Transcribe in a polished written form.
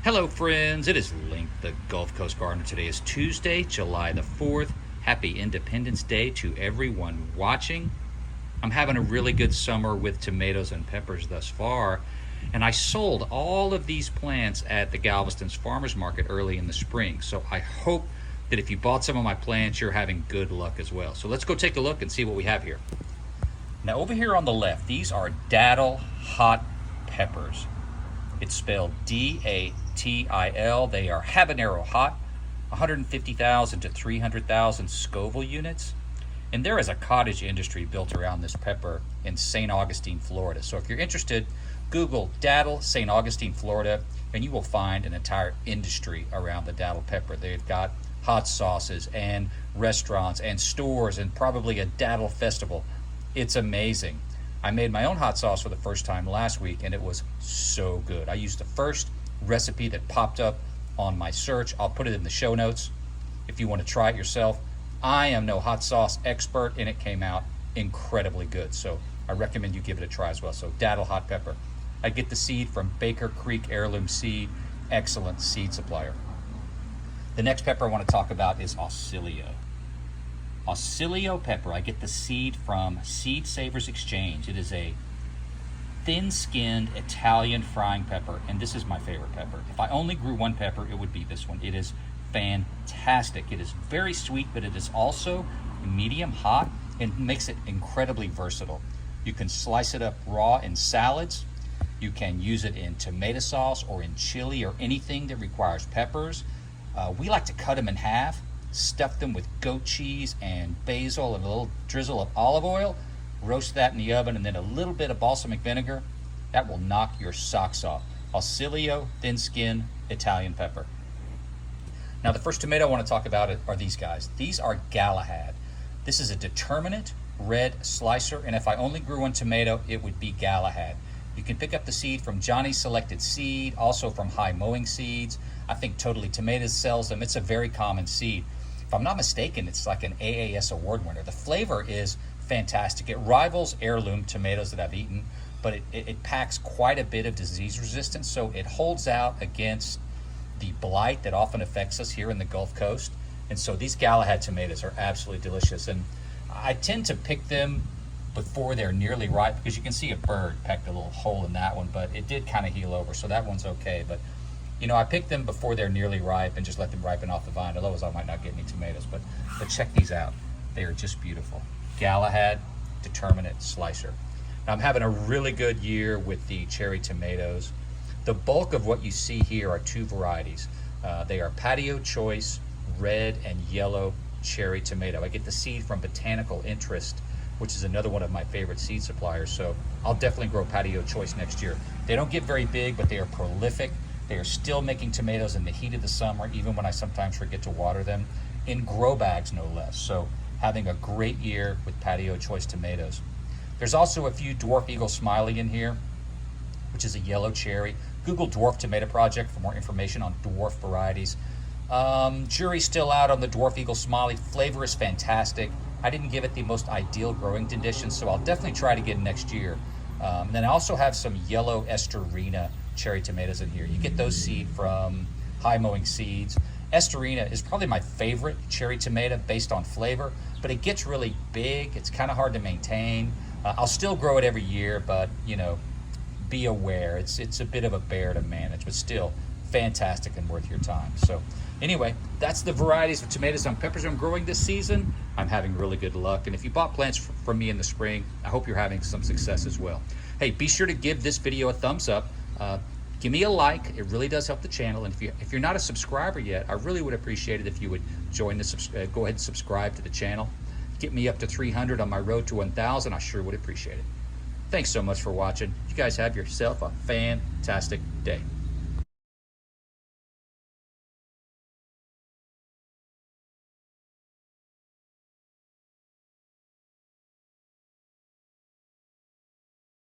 Hello friends, it is Link, the Gulf Coast Gardener. Today is Tuesday, July the 4th. Happy Independence Day to everyone watching. I'm having a really good summer with tomatoes and peppers thus far, and I sold all of these plants at the Galveston Farmers Market early in the spring. So I hope that if you bought some of my plants, you're having good luck as well. So let's go take a look and see what we have here. Now over here on the left, these are Datil hot peppers. It's spelled D-A-T-I-L. They are habanero hot, 150,000 to 300,000 Scoville units. And there is a cottage industry built around this pepper in St. Augustine, Florida. So if you're interested, Google Datil, St. Augustine, Florida, and you will find an entire industry around the Datil pepper. They've got hot sauces and restaurants and stores and probably a Datil festival. It's amazing. I made my own hot sauce for the first time last week, and it was so good. I used the first recipe that popped up on my search. I'll put it in the show notes if you want to try it yourself. I am no hot sauce expert, and it came out incredibly good. So I recommend you give it a try as well. So Datil hot pepper. I get the seed from Baker Creek Heirloom Seed, excellent seed supplier. The next pepper I want to talk about is Ausilio. Ausilio pepper, I get the seed from Seed Savers Exchange. It is a thin-skinned Italian frying pepper, and this is my favorite pepper. If I only grew one pepper, it would be this one. It is fantastic. It is very sweet, but it is also medium hot and makes it incredibly versatile. You can slice it up raw in salads. You can use it in tomato sauce or in chili or anything that requires peppers. We like to cut them in half, stuff them with goat cheese and basil and a little drizzle of olive oil, roast that in the oven, and then a little bit of balsamic vinegar. That will knock your socks off. Ausilio thin-skin Italian pepper. Now the first tomato I want to talk about are these guys. These are Galahad. This is a determinate red slicer, and if I only grew one tomato, it would be Galahad. You can pick up the seed from Johnny's Selected Seed, also from High Mowing Seeds. I think Totally Tomatoes sells them. It's a very common seed. If I'm not mistaken, it's like an AAS award winner. The flavor is fantastic. It rivals heirloom tomatoes that I've eaten, but it packs quite a bit of disease resistance, so it holds out against the blight that often affects us here in the Gulf Coast. And so these Galahad tomatoes are absolutely delicious. And I tend to pick them before they're nearly ripe, because you can see a bird pecked a little hole in that one, but it did kind of heal over, so that one's okay. But you know, I pick them before they're nearly ripe and just let them ripen off the vine. Otherwise, I might not get any tomatoes. But check these out. They are just beautiful. Galahad Determinate Slicer. Now, I'm having a really good year with the cherry tomatoes. The bulk of what you see here are two varieties. They are Patio Choice Red and Yellow Cherry Tomato. I get the seed from Botanical Interest, which is another one of my favorite seed suppliers. So I'll definitely grow Patio Choice next year. They don't get very big, but they are prolific. They are still making tomatoes in the heat of the summer, even when I sometimes forget to water them, in grow bags no less. So having a great year with Patio Choice tomatoes. There's also a few Dwarf Eagle Smiley in here, which is a yellow cherry. Google Dwarf Tomato Project for more information on dwarf varieties. Jury's still out on the Dwarf Eagle Smiley. Flavor is fantastic. I didn't give it the most ideal growing conditions, so I'll definitely try to get it next year. And then I also have some yellow Esterina cherry tomatoes in here. You get those seed from High Mowing Seeds. Esterina is probably my favorite cherry tomato based on flavor, but it gets really big. It's kind of hard to maintain. I'll still grow it every year, but you know, be aware. It's a bit of a bear to manage, but still fantastic and worth your time. So anyway, that's the varieties of tomatoes and peppers I'm growing this season. I'm having really good luck, and if you bought plants from me in the spring, I hope you're having some success as well. Hey, be sure to give this video a thumbs up. Give me a like. It really does help the channel. And if you're not a subscriber yet, I really would appreciate it if you would join the go ahead and subscribe to the channel. Get me up to 300 on my road to 1,000. I sure would appreciate it. Thanks so much for watching. You guys have yourself a fantastic day.